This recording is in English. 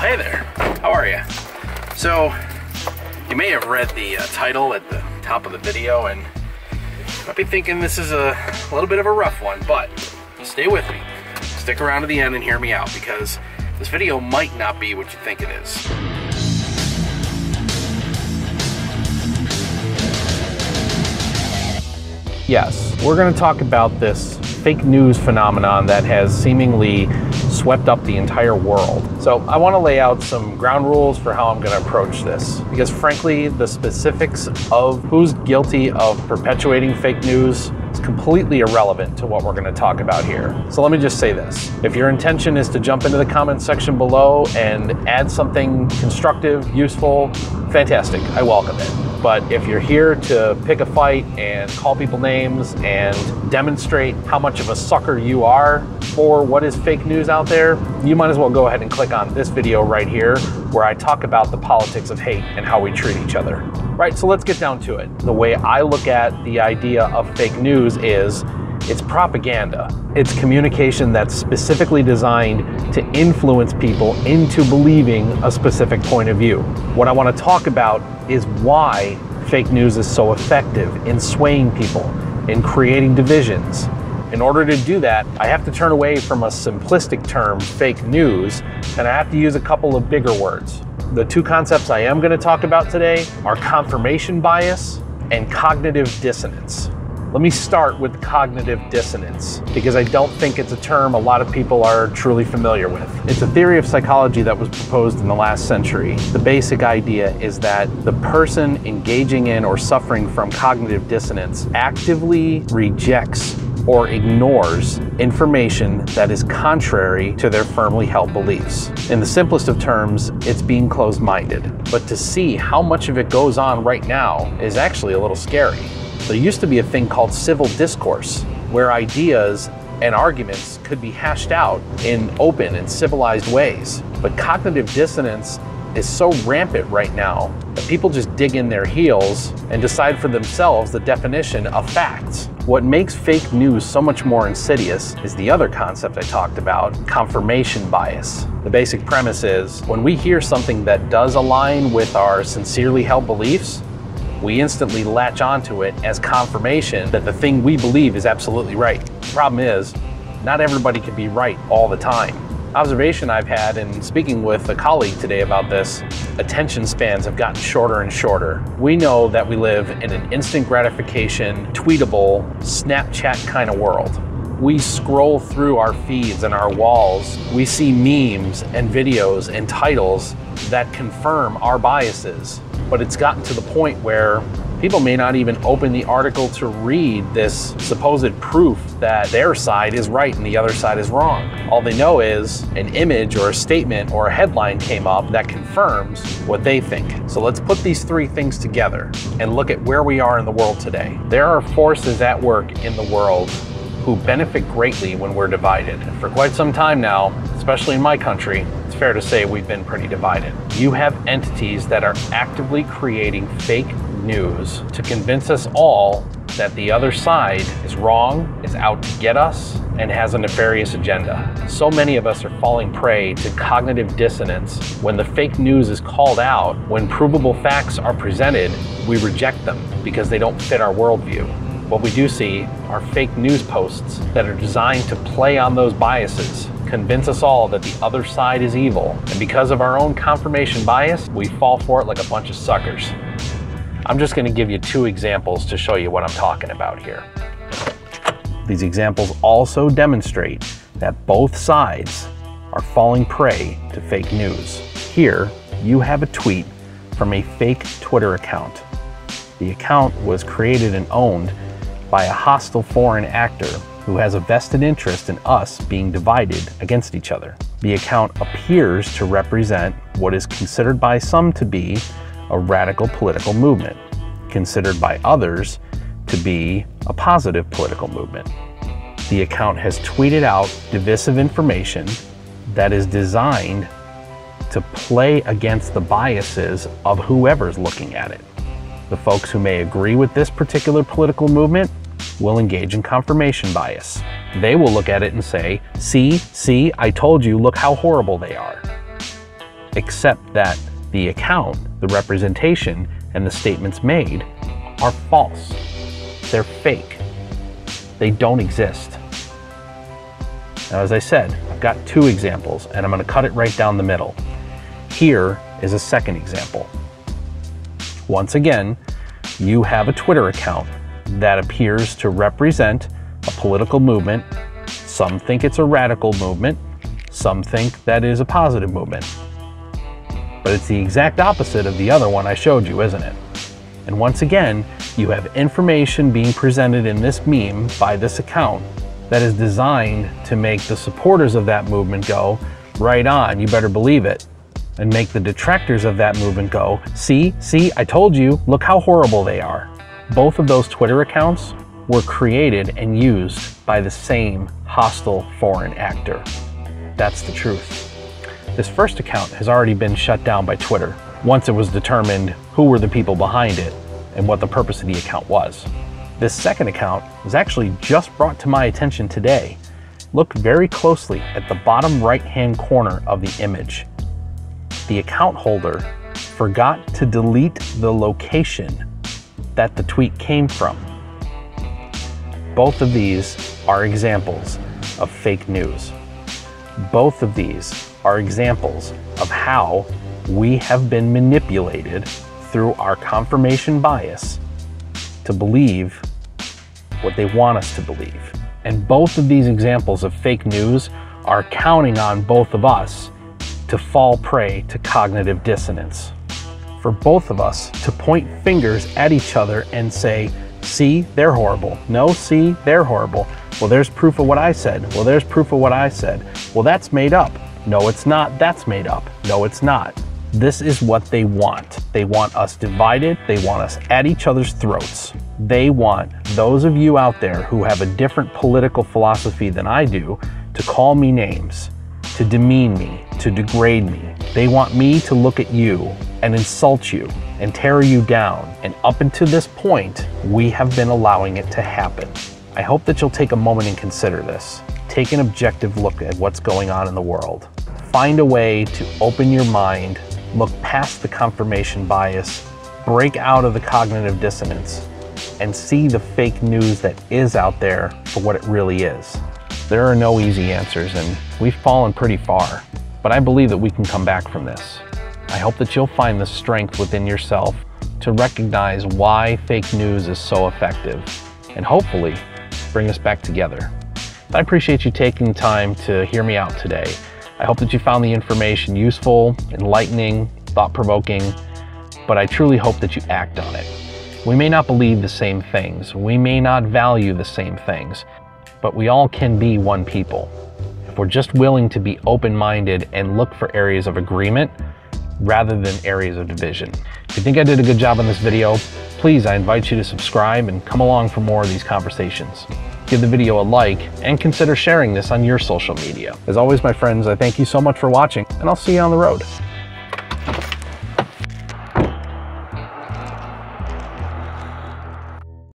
Hey there, how are you? So, you may have read the title at the top of the video and you might be thinking this is a little bit of a rough one, but stay with me. Stick around to the end and hear me out, because this video might not be what you think it is. Yes, we're going to talk about this fake news phenomenon that has seemingly swept up the entire world. So I want to lay out some ground rules for how I'm going to approach this, because frankly, the specifics of who's guilty of perpetuating fake news is completely irrelevant to what we're going to talk about here. So let me just say this. If your intention is to jump into the comment section below and add something constructive, useful, fantastic, I welcome it. But if you're here to pick a fight and call people names and demonstrate how much of a sucker you are for what is fake news out there, you might as well go ahead and click on this video right here, where I talk about the politics of hate and how we treat each other. Right, so let's get down to it. The way I look at the idea of fake news is it's propaganda. It's communication that's specifically designed to influence people into believing a specific point of view. What I want to talk about is why fake news is so effective in swaying people, in creating divisions. In order to do that, I have to turn away from a simplistic term, fake news, and I have to use a couple of bigger words. The two concepts I am going to talk about today are confirmation bias and cognitive dissonance. Let me start with cognitive dissonance, because I don't think it's a term a lot of people are truly familiar with. It's a theory of psychology that was proposed in the last century. The basic idea is that the person engaging in or suffering from cognitive dissonance actively rejects or ignores information that is contrary to their firmly held beliefs. In the simplest of terms, it's being closed-minded. But to see how much of it goes on right now is actually a little scary. There used to be a thing called civil discourse, where ideas and arguments could be hashed out in open and civilized ways. But cognitive dissonance is so rampant right now that people just dig in their heels and decide for themselves the definition of facts. What makes fake news so much more insidious is the other concept I talked about, confirmation bias. The basic premise is, when we hear something that does align with our sincerely held beliefs, we instantly latch onto it as confirmation that the thing we believe is absolutely right. The problem is, not everybody can be right all the time. Observation I've had in speaking with a colleague today about this, attention spans have gotten shorter and shorter. We know that we live in an instant gratification, tweetable, Snapchat kind of world. We scroll through our feeds and our walls. We see memes and videos and titles that confirm our biases. But it's gotten to the point where people may not even open the article to read this supposed proof that their side is right and the other side is wrong. All they know is an image or a statement or a headline came up that confirms what they think. So let's put these three things together and look at where we are in the world today. There are forces at work in the world who benefit greatly when we're divided. For quite some time now, especially in my country, it's fair to say we've been pretty divided. You have entities that are actively creating fake news to convince us all that the other side is wrong, is out to get us, and has a nefarious agenda. So many of us are falling prey to cognitive dissonance. When the fake news is called out, when provable facts are presented, we reject them because they don't fit our worldview. What we do see are fake news posts that are designed to play on those biases, convince us all that the other side is evil, and because of our own confirmation bias, we fall for it like a bunch of suckers. I'm just going to give you two examples to show you what I'm talking about here. These examples also demonstrate that both sides are falling prey to fake news. Here, you have a tweet from a fake Twitter account. The account was created and owned by a hostile foreign actor who has a vested interest in us being divided against each other. The account appears to represent what is considered by some to be a radical political movement, considered by others to be a positive political movement. The account has tweeted out divisive information that is designed to play against the biases of whoever's looking at it. The folks who may agree with this particular political movement will engage in confirmation bias. They will look at it and say, see, I told you, look how horrible they are. except that the account, the representation, and the statements made are false. They're fake. They don't exist. Now, as I said, I've got 2 examples, and I'm going to cut it right down the middle. Here is a second example. Once again, you have a Twitter account that appears to represent a political movement. Some think it's a radical movement. Some think that is a positive movement. But it's the exact opposite of the other one I showed you, isn't it? And once again, you have information being presented in this meme by this account that is designed to make the supporters of that movement go, right on, you better believe it, and make the detractors of that movement go, see, I told you, look how horrible they are. Both of those Twitter accounts were created and used by the same hostile foreign actor. That's the truth. This first account has already been shut down by Twitter once it was determined who were the people behind it and what the purpose of the account was. This second account was actually just brought to my attention today. Look very closely at the bottom right-hand corner of the image. The account holder forgot to delete the location that the tweet came from. Both of these are examples of fake news. Both of these are examples of how we have been manipulated through our confirmation bias to believe what they want us to believe. And both of these examples of fake news are counting on both of us to fall prey to cognitive dissonance. For both of us to point fingers at each other and say, see, they're horrible. No, see, they're horrible. Well, there's proof of what I said. Well, there's proof of what I said. Well, that's made up. No, it's not. That's made up. No, it's not. This is what they want. They want us divided. They want us at each other's throats. They want those of you out there who have a different political philosophy than I do to call me names, to demean me, to degrade me. They want me to look at you and insult you and tear you down. And up until this point, we have been allowing it to happen. I hope that you'll take a moment and consider this. Take an objective look at what's going on in the world. Find a way to open your mind, look past the confirmation bias, break out of the cognitive dissonance, and see the fake news that is out there for what it really is. There are no easy answers, and we've fallen pretty far, but I believe that we can come back from this. I hope that you'll find the strength within yourself to recognize why fake news is so effective, and hopefully bring us back together. I appreciate you taking time to hear me out today. I hope that you found the information useful, enlightening, thought-provoking, but I truly hope that you act on it. We may not believe the same things, we may not value the same things, but we all can be one people. If we're just willing to be open-minded and look for areas of agreement rather than areas of division. If you think I did a good job on this video, please, I invite you to subscribe and come along for more of these conversations. Give the video a like and consider sharing this on your social media. As always, my friends, I thank you so much for watching, and I'll see you on the road.